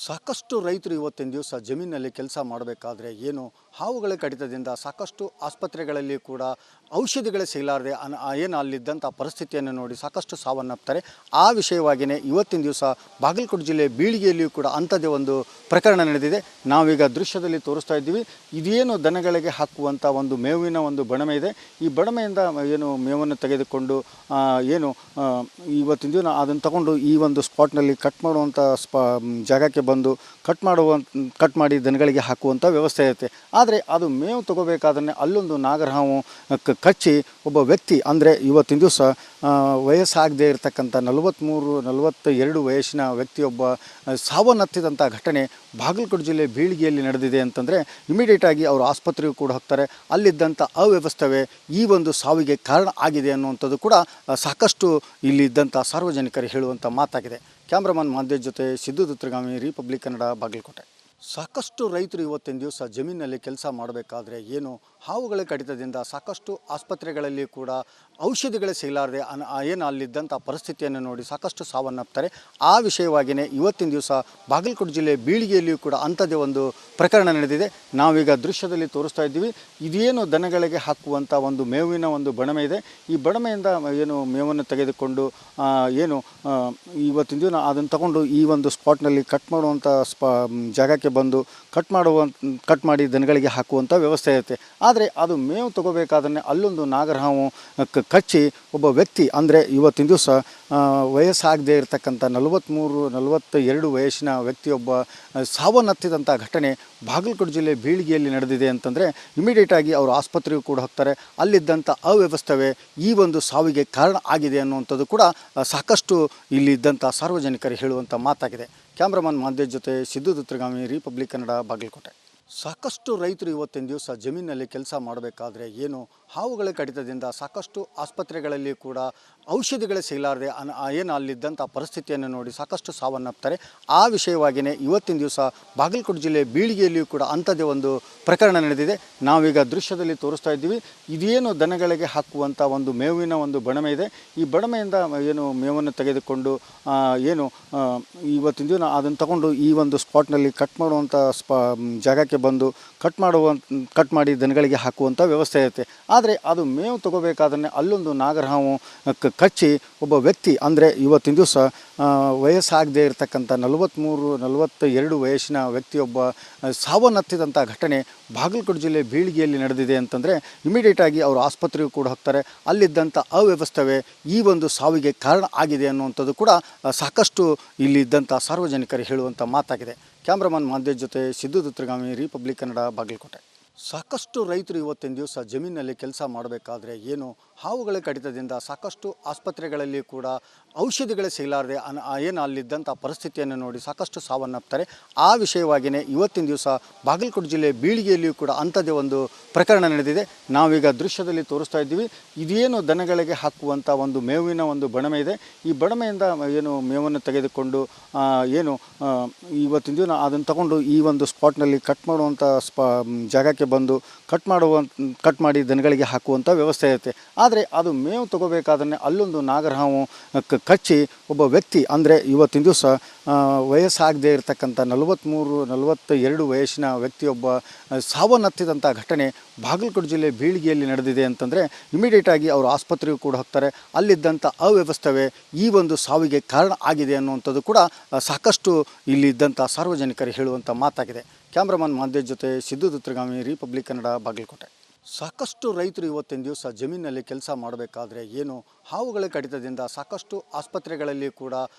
ಸಾಕಷ್ಟು ರೈತರು ಇವತ್ತಿನ ದಿವಸ ಜಮೀನಿನಲ್ಲಿ ಕೆಲಸ ಮಾಡಬೇಕಾದ್ರೆ ಏನು ಹಾವುಗಳ ಕಡಿತದಿಂದ ಸಾಕಷ್ಟು ಆಸ್ಪತ್ರೆಗಳಲ್ಲಿ ಕೂಡ ಔಷಧಿಗಳೇ ಸಿಗಲಾರದೆ ಏನು ಅಲ್ಲಿದ್ದಂಥ ಪರಿಸ್ಥಿತಿಯನ್ನು ನೋಡಿ ಸಾಕಷ್ಟು ಸಾವನ್ನಪ್ತಾರೆ. ಆ ವಿಷಯವಾಗಿಯೇ ಇವತ್ತಿನ ದಿವಸ ಬಾಗಲಕೋಟೆ ಜಿಲ್ಲೆ ಬೀಳಿಗೆಯಲ್ಲಿಯೂ ಕೂಡ ಅಂಥದ್ದೇ ಒಂದು ಪ್ರಕರಣ ನಡೆದಿದೆ. ನಾವೀಗ ದೃಶ್ಯದಲ್ಲಿ ತೋರಿಸ್ತಾ ಇದ್ದೀವಿ. ಇದೇನು ದನಗಳಿಗೆ ಹಾಕುವಂಥ ಒಂದು ಮೇವಿನ ಒಂದು ಬಣಮೆ ಇದೆ. ಈ ಬಣಮೆಯಿಂದ ಏನು ಮೇವನ್ನು ತೆಗೆದುಕೊಂಡು ಇವತ್ತಿನ ದಿನ ಅದನ್ನು ತಗೊಂಡು ಈ ಒಂದು ಸ್ಪಾಟ್ನಲ್ಲಿ ಕಟ್ ಮಾಡುವಂಥ ಜಾಗಕ್ಕೆ ಬಂದು ಕಟ್ ಮಾಡಿ ದನಗಳಿಗೆ ಹಾಕುವಂಥ ವ್ಯವಸ್ಥೆ ಇರುತ್ತೆ. ಆದರೆ ಅದು ಮೇವು ತಗೋಬೇಕಾದ್ರೆ ಅಲ್ಲೊಂದು ನಾಗರಹಾವು ಕಚ್ಚಿ ಒಬ್ಬ ವ್ಯಕ್ತಿ, ಅಂದರೆ ಇವತ್ತಿನ ದಿವಸ ವಯಸ್ಸಾಗದೇ ಇರತಕ್ಕಂಥ 42 ವಯಸ್ಸಿನ ವ್ಯಕ್ತಿಯೊಬ್ಬ ಸಾವನ್ನಪ್ಪಿದಂಥ ಘಟನೆ ಬಾಗಲಕೋಟೆ ಜಿಲ್ಲೆ ಬೀಳಿಗೆಯಲ್ಲಿ ನಡೆದಿದೆ ಅಂತಂದರೆ ಇಮಿಡಿಯೇಟಾಗಿ ಅವರು ಆಸ್ಪತ್ರೆಗೂ ಕೂಡ ಹೋಗ್ತಾರೆ. ಅಲ್ಲಿದ್ದಂಥ ಅವ್ಯವಸ್ಥೆವೇ ಈ ಒಂದು ಸಾವಿಗೆ ಕಾರಣ ಆಗಿದೆ ಅನ್ನುವಂಥದ್ದು ಕೂಡ ಸಾಕಷ್ಟು ಇಲ್ಲಿದ್ದಂಥ ಸಾರ್ವಜನಿಕರು ಹೇಳುವಂಥ ಮಾತಾಗಿದೆ. ಕ್ಯಾಮ್ರಾಮನ್ ಮಾದೇಶ್ ಜೊತೆ ಸಿದ್ದು ದುತ್ರಗಾಮಿ, ರಿಪಬ್ಲಿಕ್ ಕನ್ನಡ, ಬಾಗಲಕೋಟೆ. ಸಾಕಷ್ಟು ರೈತರು ಇವತ್ತಿನ ದಿವಸ ಜಮೀನಿನಲ್ಲಿ ಕೆಲಸ ಮಾಡಬೇಕಾದ್ರೆ ಏನು ಹಾವುಗಳ ಕಡಿತದಿಂದ ಸಾಕಷ್ಟು ಆಸ್ಪತ್ರೆಗಳಲ್ಲಿ ಕೂಡ ಔಷಧಿಗಳೇ ಸಿಗಲಾರದೆ ಏನು ಅಲ್ಲಿದ್ದಂಥ ಪರಿಸ್ಥಿತಿಯನ್ನು ನೋಡಿ ಸಾಕಷ್ಟು ಸಾವನ್ನಪ್ತಾರೆ. ಆ ವಿಷಯವಾಗಿಯೇ ಇವತ್ತಿನ ದಿವಸ ಬಾಗಲಕೋಟೆ ಜಿಲ್ಲೆ ಬೀಳಿಗೆಯಲ್ಲಿಯೂ ಕೂಡ ಅಂಥದ್ದೇ ಒಂದು ಪ್ರಕರಣ ನಡೆದಿದೆ. ನಾವೀಗ ದೃಶ್ಯದಲ್ಲಿ ತೋರಿಸ್ತಾ ಇದ್ದೀವಿ. ಇದೇನು ದನಗಳಿಗೆ ಹಾಕುವಂಥ ಒಂದು ಮೇವಿನ ಒಂದು ಬಣಮೆ ಇದೆ. ಈ ಬಣಮೆಯಿಂದ ಏನು ಮೇವನ್ನು ತೆಗೆದುಕೊಂಡು ಇವತ್ತಿನ ದಿನ ಅದನ್ನು ತಗೊಂಡು ಈ ಒಂದು ಸ್ಪಾಟ್ನಲ್ಲಿ ಕಟ್ ಮಾಡುವಂಥ ಜಾಗಕ್ಕೆ ಬಂದು ಕಟ್ ಮಾಡಿ ದನಗಳಿಗೆ ಹಾಕುವಂಥ ವ್ಯವಸ್ಥೆ ಇರುತ್ತೆ. ಆದರೆ ಅದು ಮೇವು ತಗೋಬೇಕಾದ್ರೆ ಅಲ್ಲೊಂದು ನಾಗರಹಾವು ಕಚ್ಚಿ ಒಬ್ಬ ವ್ಯಕ್ತಿ, ಅಂದರೆ ಇವತ್ತಿನ ದಿವಸ ವಯಸ್ಸಾಗದೇ ಇರತಕ್ಕಂಥ 42 ವಯಸ್ಸಿನ ವ್ಯಕ್ತಿಯೊಬ್ಬ ಸಾವನ್ನಪ್ಪಿದಂಥ ಘಟನೆ ಬಾಗಲಕೋಟೆ ಜಿಲ್ಲೆ ಬೀಳಿಗೆಯಲ್ಲಿ ನಡೆದಿದೆ ಅಂತಂದರೆ ಇಮಿಡಿಯೇಟಾಗಿ ಅವರು ಆಸ್ಪತ್ರೆಗೂ ಕೂಡ ಹೋಗ್ತಾರೆ. ಅಲ್ಲಿದ್ದಂಥ ಅವ್ಯವಸ್ಥೆವೇ ಈ ಒಂದು ಸಾವಿಗೆ ಕಾರಣ ಆಗಿದೆ ಅನ್ನುವಂಥದ್ದು ಕೂಡ ಸಾಕಷ್ಟು ಇಲ್ಲಿದ್ದಂಥ ಸಾರ್ವಜನಿಕರು ಹೇಳುವಂಥ ಮಾತಾಗಿದೆ. ಕ್ಯಾಮ್ರಾಮನ್ ಮಾದೇಶ್ ಜೊತೆ ಸಿದ್ದು ದುತ್ರಗಾಮಿ, ರಿಪಬ್ಲಿಕ್ ಕನ್ನಡ, ಬಾಗಲಕೋಟೆ. ಸಾಕಷ್ಟು ರೈತರು ಇವತ್ತಿನ ದಿವಸ ಜಮೀನಿನಲ್ಲಿ ಕೆಲಸ ಮಾಡಬೇಕಾದ್ರೆ ಏನು ಹಾವುಗಳ ಕಡಿತದಿಂದ ಸಾಕಷ್ಟು ಆಸ್ಪತ್ರೆಗಳಲ್ಲಿ ಕೂಡ ಔಷಧಿಗಳೇ ಸಿಗಲಾರದೆ ಏನು ಅಲ್ಲಿದ್ದಂಥ ಪರಿಸ್ಥಿತಿಯನ್ನು ನೋಡಿ ಸಾಕಷ್ಟು ಸಾವನ್ನಪ್ತಾರೆ. ಆ ವಿಷಯವಾಗಿಯೇ ಇವತ್ತಿನ ದಿವಸ ಬಾಗಲಕೋಟೆ ಜಿಲ್ಲೆ ಬೀಳಿಗೆಯಲ್ಲಿಯೂ ಕೂಡ ಅಂಥದ್ದೇ ಒಂದು ಪ್ರಕರಣ ನಡೆದಿದೆ. ನಾವೀಗ ದೃಶ್ಯದಲ್ಲಿ ತೋರಿಸ್ತಾ ಇದ್ದೀವಿ. ಇದೇನು ದನಗಳಿಗೆ ಹಾಕುವಂಥ ಒಂದು ಮೇವಿನ ಒಂದು ಬಣಮೆ ಇದೆ. ಈ ಬಣಮೆಯಿಂದ ಏನು ಮೇವನ್ನು ತೆಗೆದುಕೊಂಡು ಇವತ್ತಿನ ದಿನ ಅದನ್ನು ತಗೊಂಡು ಈ ಒಂದು ಸ್ಪಾಟ್ನಲ್ಲಿ ಕಟ್ ಮಾಡುವಂಥ ಜಾಗಕ್ಕೆ ಬಂದು ಕಟ್ ಮಾಡಿ ದನಗಳಿಗೆ ಹಾಕುವಂಥ ವ್ಯವಸ್ಥೆ ಇರುತ್ತೆ. ಆದರೆ ಅದು ಮೇವು ತಗೋಬೇಕಾದ್ರೆ ಅಲ್ಲೊಂದು ನಾಗರಹಾವು ಕಚ್ಚಿ ಒಬ್ಬ ವ್ಯಕ್ತಿ, ಅಂದರೆ ಇವತ್ತಿನ ದಿವಸ ವಯಸ್ಸಾಗದೇ ಇರತಕ್ಕಂಥ 42 ವಯಸ್ಸಿನ ವ್ಯಕ್ತಿಯೊಬ್ಬ ಸಾವನ್ನಪ್ಪಿದಂಥ ಘಟನೆ ಬಾಗಲಕೋಟೆ ಜಿಲ್ಲೆ ಬೀಳಿಗೆಯಲ್ಲಿ ನಡೆದಿದೆ ಅಂತಂದರೆ ಇಮಿಡಿಯೇಟಾಗಿ ಅವರು ಆಸ್ಪತ್ರೆಗೂ ಕೂಡ ಹೋಗ್ತಾರೆ. ಅಲ್ಲಿದ್ದಂಥ ಅವ್ಯವಸ್ಥೆವೇ ಈ ಒಂದು ಸಾವಿಗೆ ಕಾರಣ ಆಗಿದೆ ಅನ್ನುವಂಥದ್ದು ಕೂಡ ಸಾಕಷ್ಟು ಇಲ್ಲಿದ್ದಂಥ ಸಾರ್ವಜನಿಕರು ಹೇಳುವಂಥ ಮಾತಾಗಿದೆ. ಕ್ಯಾಮ್ರಾಮನ್ ಮಾದೇಶ್ ಜೊತೆ ಸಿದ್ದು ದುತ್ರಗಾಮಿ, ರಿಪಬ್ಲಿಕ್ ಕನ್ನಡ, ಬಾಗಲಕೋಟೆ. ಸಾಕಷ್ಟು ರೈತರು ಇವತ್ತಿನ ದಿವಸ ಜಮೀನಿನಲ್ಲಿ ಕೆಲಸ ಮಾಡಬೇಕಾದ್ರೆ ಏನು ಹಾವುಗಳ ಕಡಿತದಿಂದ ಸಾಕಷ್ಟು ಆಸ್ಪತ್ರೆಗಳಲ್ಲಿ ಕೂಡ ಔಷಧಿಗಳೇ ಸಿಗಲಾರದೆ ಏನು ಅಲ್ಲಿದ್ದಂಥ ಪರಿಸ್ಥಿತಿಯನ್ನು ನೋಡಿ ಸಾಕಷ್ಟು ಸಾವನ್ನಪ್ತಾರೆ. ಆ ವಿಷಯವಾಗಿಯೇ ಇವತ್ತಿನ ದಿವಸ ಬಾಗಲಕೋಟೆ ಜಿಲ್ಲೆ ಬೀಳಿಗೆಯಲ್ಲಿಯೂ ಕೂಡ ಅಂಥದ್ದೇ ಒಂದು ಪ್ರಕರಣ ನಡೆದಿದೆ. ನಾವೀಗ ದೃಶ್ಯದಲ್ಲಿ ತೋರಿಸ್ತಾ ಇದ್ದೀವಿ. ಇದೇನು ದನಗಳಿಗೆ ಹಾಕುವಂಥ ಒಂದು ಮೇವಿನ ಒಂದು ಬಣಮೆ ಇದೆ. ಈ ಬಣಮೆಯಿಂದ ಏನು ಮೇವನ್ನು ತೆಗೆದುಕೊಂಡು ಇವತ್ತಿನ ದಿನ ಅದನ್ನು ತಗೊಂಡು ಈ ಒಂದು ಸ್ಪಾಟ್ನಲ್ಲಿ ಕಟ್ ಮಾಡುವಂಥ ಜಾಗಕ್ಕೆ ಬಂದು ಕಟ್ ಮಾಡಿ ದನಗಳಿಗೆ ಹಾಕುವಂಥ ವ್ಯವಸ್ಥೆ ಇರುತ್ತೆ. ಆದರೆ ಅದು ಮೇವು ತಗೋಬೇಕಾದ್ರೆ ಅಲ್ಲೊಂದು ನಾಗರಹಾವು ಕಚ್ಚಿ ಒಬ್ಬ ವ್ಯಕ್ತಿ, ಅಂದರೆ ಇವತ್ತಿನ ದಿವಸ ವಯಸ್ಸಾಗದೇ ಇರತಕ್ಕಂಥ 42 ವಯಸ್ಸಿನ ವ್ಯಕ್ತಿಯೊಬ್ಬ ಸಾವನ್ನಪ್ಪಿದಂಥ ಘಟನೆ ಬಾಗಲಕೋಟೆ ಜಿಲ್ಲೆ ಬೀಳಿಗೆಯಲ್ಲಿ ನಡೆದಿದೆ ಅಂತಂದರೆ ಇಮಿಡಿಯೇಟಾಗಿ ಅವರು ಆಸ್ಪತ್ರೆಗೂ ಕೂಡ ಹೋಗ್ತಾರೆ. ಅಲ್ಲಿದ್ದಂಥ ಅವ್ಯವಸ್ಥೆವೇ ಈ ಒಂದು ಸಾವಿಗೆ ಕಾರಣ ಆಗಿದೆ ಅನ್ನುವಂಥದ್ದು ಕೂಡ ಸಾಕಷ್ಟು ಇಲ್ಲಿದ್ದಂಥ ಸಾರ್ವಜನಿಕರು ಹೇಳುವಂಥ ಮಾತಾಗಿದೆ. ಕ್ಯಾಮ್ರಾಮನ್ ಮಾದೇಶ್ ಜೊತೆ ಸಿದ್ದು ದುತ್ರಗಾಮಿ, ರಿಪಬ್ಲಿಕ್ ಕನ್ನಡ, ಬಾಗಲಕೋಟೆ. ಸಾಕಷ್ಟು ರೈತರು ಇವತ್ತಿನ ದಿವಸ ಜಮೀನಿನಲ್ಲಿ ಕೆಲಸ ಮಾಡಬೇಕಾದ್ರೆ ಏನು ಹಾವುಗಳ ಕಡಿತದಿಂದ ಸಾಕಷ್ಟು ಆಸ್ಪತ್ರೆಗಳಲ್ಲಿ ಕೂಡ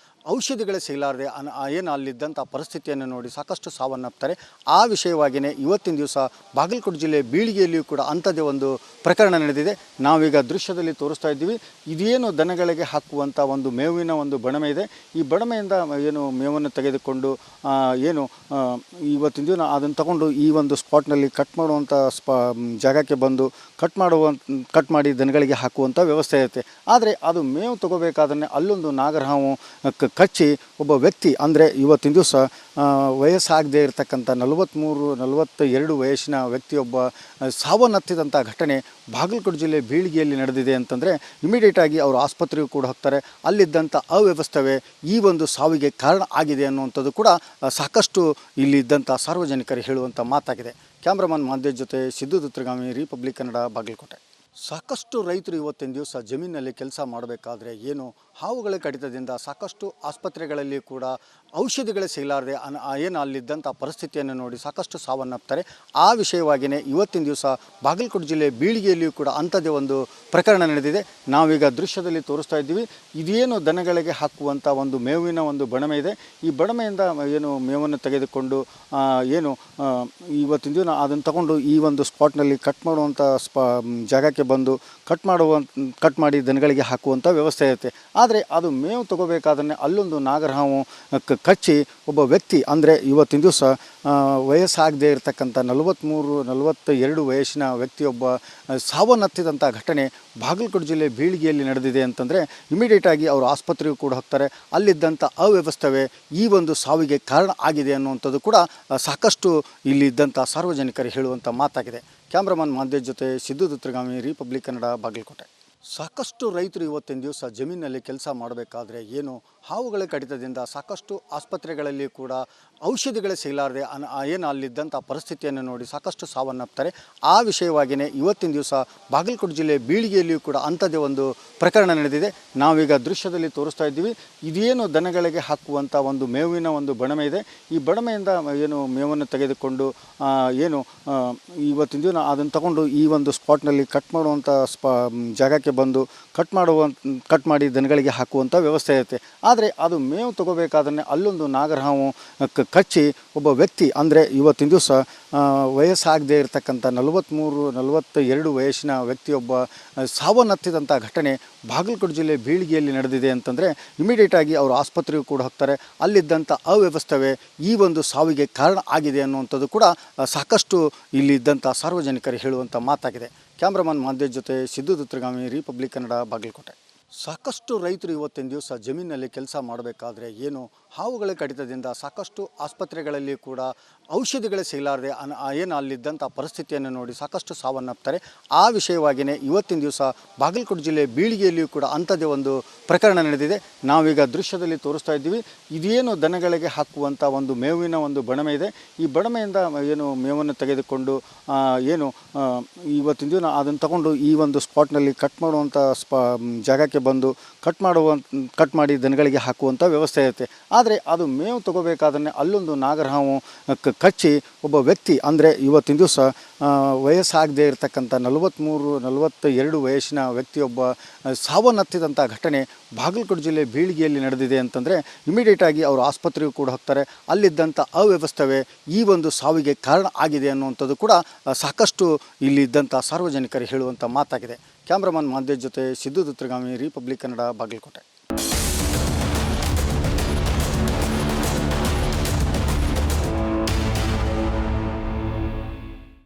ಔಷಧಿಗಳೇ ಸಿಗಲಾರದೆ ಏನು ಅಲ್ಲಿದ್ದಂಥ ಪರಿಸ್ಥಿತಿಯನ್ನು ನೋಡಿ ಸಾಕಷ್ಟು ಸಾವನ್ನಪ್ತಾರೆ. ಆ ವಿಷಯವಾಗಿಯೇ ಇವತ್ತಿನ ದಿವಸ ಬಾಗಲಕೋಟೆ ಜಿಲ್ಲೆ ಬೀಳಿಗೆಯಲ್ಲಿಯೂ ಕೂಡ ಅಂಥದ್ದೇ ಒಂದು ಪ್ರಕರಣ ನಡೆದಿದೆ. ನಾವೀಗ ದೃಶ್ಯದಲ್ಲಿ ತೋರಿಸ್ತಾ ಇದ್ದೀವಿ. ಇದೇನು ದನಗಳಿಗೆ ಹಾಕುವಂಥ ಒಂದು ಮೇವಿನ ಒಂದು ಬಣಮೆ ಇದೆ. ಈ ಬಣಮೆಯಿಂದ ಏನು ಮೇವನ್ನು ತೆಗೆದುಕೊಂಡು ಇವತ್ತಿನ ದಿನ ಅದನ್ನು ತಗೊಂಡು ಈ ಒಂದು ಸ್ಪಾಟ್ನಲ್ಲಿ ಕಟ್ ಮಾಡುವಂಥ ಜಾಗಕ್ಕೆ ಬಂದು ಕಟ್ ಮಾಡಿ ದನಗಳಿಗೆ ಹಾಕುವಂಥ ವ್ಯವಸ್ಥೆ ಇರುತ್ತೆ. ಆದರೆ ಅದು ಮೇವು ತಗೋಬೇಕಾದ್ರೆ ಅಲ್ಲೊಂದು ನಾಗರಹಾವು ಕಚ್ಚಿ ಒಬ್ಬ ವ್ಯಕ್ತಿ ಅಂದರೆ ಇವತ್ತಿನ ದಿವಸ ವಯಸ್ಸಾಗದೇ ಇರತಕ್ಕಂಥ 42 ವಯಸ್ಸಿನ ವ್ಯಕ್ತಿಯೊಬ್ಬ ಸಾವನ್ನಪ್ಪಿದಂಥ ಘಟನೆ ಬಾಗಲಕೋಟೆ ಜಿಲ್ಲೆ ಬೀಳಿಗೆಯಲ್ಲಿ ನಡೆದಿದೆ ಅಂತಂದರೆ ಇಮಿಡಿಯೇಟಾಗಿ ಅವರು ಆಸ್ಪತ್ರೆಗೂ ಕೂಡ ಹೋಗ್ತಾರೆ. ಅಲ್ಲಿದ್ದಂಥ ಅವ್ಯವಸ್ಥೆ ಈ ಒಂದು ಸಾವಿಗೆ ಕಾರಣ ಆಗಿದೆ ಅನ್ನುವಂಥದ್ದು ಕೂಡ ಸಾಕಷ್ಟು ಇಲ್ಲಿದ್ದಂಥ ಸಾರ್ವಜನಿಕರು ಹೇಳುವಂಥ ಮಾತಾಗಿದೆ. ಕ್ಯಾಮ್ರಾಮನ್ ಮಾದೇಶ್ ಜೊತೆ ಸಿದ್ದು ದುತ್ರಗಾಮಿ, ರಿಪಬ್ಲಿಕ್ ಕನ್ನಡ, ಬಾಗಲಕೋಟೆ. ಸಾಕಷ್ಟು ರೈತರು ಇವತ್ತಿನ ದಿವಸ ಜಮೀನಲ್ಲಿ ಕೆಲಸ ಮಾಡಬೇಕಾದ್ರೆ ಏನು ಹಾವುಗಳ ಕಡಿತದಿಂದ ಸಾಕಷ್ಟು ಆಸ್ಪತ್ರೆಗಳಲ್ಲಿ ಕೂಡ ಔಷಧಿಗಳೇ ಸಿಗಲಾರದೆ ಏನು ಅಲ್ಲಿದ್ದಂಥ ಪರಿಸ್ಥಿತಿಯನ್ನು ನೋಡಿ ಸಾಕಷ್ಟು ಸಾವನ್ನಪ್ತಾರೆ. ಆ ವಿಷಯವಾಗಿಯೇ ಇವತ್ತಿನ ದಿವಸ ಬಾಗಲಕೋಟೆ ಜಿಲ್ಲೆ ಬೀಳಿಗೆಯಲ್ಲಿಯೂ ಕೂಡ ಅಂಥದ್ದೇ ಒಂದು ಪ್ರಕರಣ ನಡೆದಿದೆ. ನಾವೀಗ ದೃಶ್ಯದಲ್ಲಿ ತೋರಿಸ್ತಾ ಇದ್ದೀವಿ. ಇದೇನು ದನಗಳಿಗೆ ಹಾಕುವಂಥ ಒಂದು ಮೇವಿನ ಒಂದು ಬಣಮೆ ಇದೆ. ಈ ಬಣಮೆಯಿಂದ ಏನು ಮೇವನ್ನು ತೆಗೆದುಕೊಂಡು ಏನು ಇವತ್ತಿನ ದಿನ ಅದನ್ನು ತಗೊಂಡು ಈ ಒಂದು ಸ್ಪಾಟ್ನಲ್ಲಿ ಕಟ್ ಮಾಡುವಂಥ ಜಾಗಕ್ಕೆ ಬಂದು ಕಟ್ ಮಾಡಿ ದನಗಳಿಗೆ ಹಾಕುವಂಥ ವ್ಯವಸ್ಥೆ ಇರುತ್ತೆ. ಆದರೆ ಅದು ಮೇವು ತಗೋಬೇಕಾದ್ರೆ ಅಲ್ಲೊಂದು ನಾಗರಹಾವು ಕಚ್ಚಿ ಒಬ್ಬ ವ್ಯಕ್ತಿ ಅಂದರೆ ಇವತ್ತಿನ ದಿವಸ ವಯಸ್ಸಾಗದೇ ಇರತಕ್ಕಂಥ 42 ವಯಸ್ಸಿನ ವ್ಯಕ್ತಿಯೊಬ್ಬ ಸಾವನ್ನಪ್ಪಿದಂಥ ಘಟನೆ ಬಾಗಲಕೋಟೆ ಜಿಲ್ಲೆ ಬೀಳಿಗೆಯಲ್ಲಿ ನಡೆದಿದೆ ಅಂತಂದರೆ ಇಮಿಡಿಯೇಟಾಗಿ ಅವರು ಆಸ್ಪತ್ರೆಗೂ ಕೂಡ ಹೋಗ್ತಾರೆ. ಅಲ್ಲಿದ್ದಂಥ ಅವ್ಯವಸ್ಥೆ ಈ ಒಂದು ಸಾವಿಗೆ ಕಾರಣ ಆಗಿದೆ ಅನ್ನುವಂಥದ್ದು ಕೂಡ ಸಾಕಷ್ಟು ಇಲ್ಲಿದ್ದಂಥ ಸಾರ್ವಜನಿಕರು ಹೇಳುವಂಥ ಮಾತಾಗಿದೆ. ಕ್ಯಾಮ್ರಾಮನ್ ಮಾದೇಶ್ ಜೊತೆ ಸಿದ್ದು ದುತ್ರಗಾಮಿ, ರಿಪಬ್ಲಿಕ್ ಕನ್ನಡ, ಬಾಗಲಕೋಟೆ. ಸಾಕಷ್ಟು ರೈತರು ಇವತ್ತಿನ ದಿವಸ ಜಮೀನಲ್ಲಿ ಕೆಲಸ ಮಾಡಬೇಕಾದ್ರೆ ಏನು ಹಾವುಗಳ ಕಡಿತದಿಂದ ಸಾಕಷ್ಟು ಆಸ್ಪತ್ರೆಗಳಲ್ಲಿ ಕೂಡ ಔಷಧಿಗಳೇ ಸಿಗಲಾರದೆ ಏನು ಅಲ್ಲಿದ್ದಂಥ ಪರಿಸ್ಥಿತಿಯನ್ನು ನೋಡಿ ಸಾಕಷ್ಟು ಸಾವನ್ನಪ್ತಾರೆ. ಆ ವಿಷಯವಾಗಿಯೇ ಇವತ್ತಿನ ದಿವಸ ಬಾಗಲಕೋಟೆ ಜಿಲ್ಲೆ ಬೀಳಿಗೆಯಲ್ಲಿಯೂ ಕೂಡ ಅಂಥದ್ದೇ ಒಂದು ಪ್ರಕರಣ ನಡೆದಿದೆ. ನಾವೀಗ ದೃಶ್ಯದಲ್ಲಿ ತೋರಿಸ್ತಾ ಇದ್ದೀವಿ. ಇದೇನು ದನಗಳಿಗೆ ಹಾಕುವಂಥ ಒಂದು ಮೇವಿನ ಒಂದು ಬಣಮೆ ಇದೆ. ಈ ಬಣಮೆಯಿಂದ ಏನು ಮೇವನ್ನು ತೆಗೆದುಕೊಂಡು ಏನು ಇವತ್ತಿನ ದಿನ ಅದನ್ನು ತಗೊಂಡು ಈ ಒಂದು ಸ್ಪಾಟ್ನಲ್ಲಿ ಕಟ್ ಮಾಡುವಂಥ ಜಾಗಕ್ಕೆ ಬಂದು ಕಟ್ ಮಾಡಿ ದನಗಳಿಗೆ ಹಾಕುವಂಥ ವ್ಯವಸ್ಥೆ ಇರುತ್ತೆ. ಆದರೆ ಅದು ಮೇವು ತಗೋಬೇಕಾದ್ರೆ ಅಲ್ಲೊಂದು ನಾಗರಹಾವು ಕಚ್ಚಿ ಒಬ್ಬ ವ್ಯಕ್ತಿ ಅಂದರೆ ಇವತ್ತಿನ ದಿವಸ ವಯಸ್ಸಾಗದೇ ಇರತಕ್ಕಂಥ 42 ವಯಸ್ಸಿನ ವ್ಯಕ್ತಿಯೊಬ್ಬ ಸಾವನ್ನಪ್ಪಿದಂಥ ಘಟನೆ ಬಾಗಲಕೋಟೆ ಜಿಲ್ಲೆ ಬೀಳಿಗೆಯಲ್ಲಿ ನಡೆದಿದೆ ಅಂತಂದರೆ ಇಮಿಡಿಯೇಟಾಗಿ ಅವರು ಆಸ್ಪತ್ರೆಗೂ ಕೂಡ ಹೋಗ್ತಾರೆ. ಅಲ್ಲಿದ್ದಂಥ ಅವ್ಯವಸ್ಥೆ ಈ ಒಂದು ಸಾವಿಗೆ ಕಾರಣ ಆಗಿದೆ ಅನ್ನುವಂಥದ್ದು ಕೂಡ ಸಾಕಷ್ಟು ಇಲ್ಲಿದ್ದಂಥ ಸಾರ್ವಜನಿಕರು ಹೇಳುವಂಥ ಮಾತಾಗಿದೆ. ಕ್ಯಾಮ್ರಾಮನ್ ಮಾದೇಶ್ ಜೊತೆ ಸಿದ್ದು ದುತ್ರಗಾಮಿ, ರಿಪಬ್ಲಿಕ್ ಕನ್ನಡ, ಬಾಗಲಕೋಟೆ. ಸಾಕಷ್ಟು ರೈತರು ಇವತ್ತಿನ ದಿವಸ ಜಮೀನಲ್ಲಿ ಕೆಲಸ ಮಾಡಬೇಕಾದ್ರೆ ಏನು ಹಾವುಗಳ ಕಡಿತದಿಂದ ಸಾಕಷ್ಟು ಆಸ್ಪತ್ರೆಗಳಲ್ಲಿ ಕೂಡ ಔಷಧಿಗಳೇ ಸಿಗಲಾರದೆ ಏನು ಅಲ್ಲಿದ್ದಂಥ ಪರಿಸ್ಥಿತಿಯನ್ನು ನೋಡಿ ಸಾಕಷ್ಟು ಸಾವನ್ನಪ್ತಾರೆ. ಆ ವಿಷಯವಾಗಿಯೇ ಇವತ್ತಿನ ದಿವಸ ಬಾಗಲಕೋಟೆ ಜಿಲ್ಲೆ ಬೀಳಿಗೆಯಲ್ಲಿಯೂ ಕೂಡ ಅಂಥದ್ದೇ ಒಂದು ಪ್ರಕರಣ ನಡೆದಿದೆ. ನಾವೀಗ ದೃಶ್ಯದಲ್ಲಿ ತೋರಿಸ್ತಾ ಇದ್ದೀವಿ. ಇದೇನು ದನಗಳಿಗೆ ಹಾಕುವಂಥ ಒಂದು ಮೇವಿನ ಒಂದು ಬಣಮೆ ಇದೆ. ಈ ಬಣಮೆಯಿಂದ ಏನು ಮೇವನ್ನು ತೆಗೆದುಕೊಂಡು ಏನು ಇವತ್ತಿನ ದಿನ ಅದನ್ನು ತಗೊಂಡು ಈ ಒಂದು ಸ್ಪಾಟ್ನಲ್ಲಿ ಕಟ್ ಮಾಡುವಂಥ ಜಾಗಕ್ಕೆ ಬಂದು ಕಟ್ ಮಾಡಿ ದನಗಳಿಗೆ ಹಾಕುವಂಥ ವ್ಯವಸ್ಥೆ ಇರುತ್ತೆ. ಆದರೆ ಅದು ಮೇವು ತಗೋಬೇಕಾದ್ರೆ ಅಲ್ಲೊಂದು ನಾಗರಹಾವು ಕಚ್ಚಿ ಒಬ್ಬ ವ್ಯಕ್ತಿ ಅಂದರೆ ಇವತ್ತಿನ ದಿವಸ ವಯಸ್ಸಾಗದೇ ಇರತಕ್ಕಂಥ 42 ವಯಸ್ಸಿನ ವ್ಯಕ್ತಿಯೊಬ್ಬ ಸಾವನ್ನಪ್ಪಿದಂಥ ಘಟನೆ ಬಾಗಲಕೋಟೆ ಜಿಲ್ಲೆ ಬೀಳಿಗೆಯಲ್ಲಿ ನಡೆದಿದೆ ಅಂತಂದರೆ ಇಮಿಡಿಯೇಟಾಗಿ ಅವರು ಆಸ್ಪತ್ರೆಗೂ ಕೂಡ ಹೋಗ್ತಾರೆ. ಅಲ್ಲಿದ್ದಂಥ ಅವ್ಯವಸ್ಥೆ ಈ ಒಂದು ಸಾವಿಗೆ ಕಾರಣ ಆಗಿದೆ ಅನ್ನುವಂಥದ್ದು ಕೂಡ ಸಾಕಷ್ಟು ಇಲ್ಲಿದ್ದಂಥ ಸಾರ್ವಜನಿಕರು ಹೇಳುವಂಥ ಮಾತಾಗಿದೆ. ಕ್ಯಾಮ್ರಾಮನ್ ಮಾದೇಶ್ ಜೊತೆ ಸಿದ್ದು ದುತ್ರಗಾಮಿ, ರಿಪಬ್ಲಿಕ್ ಕನ್ನಡ, ಬಾಗಲಕೋಟೆ.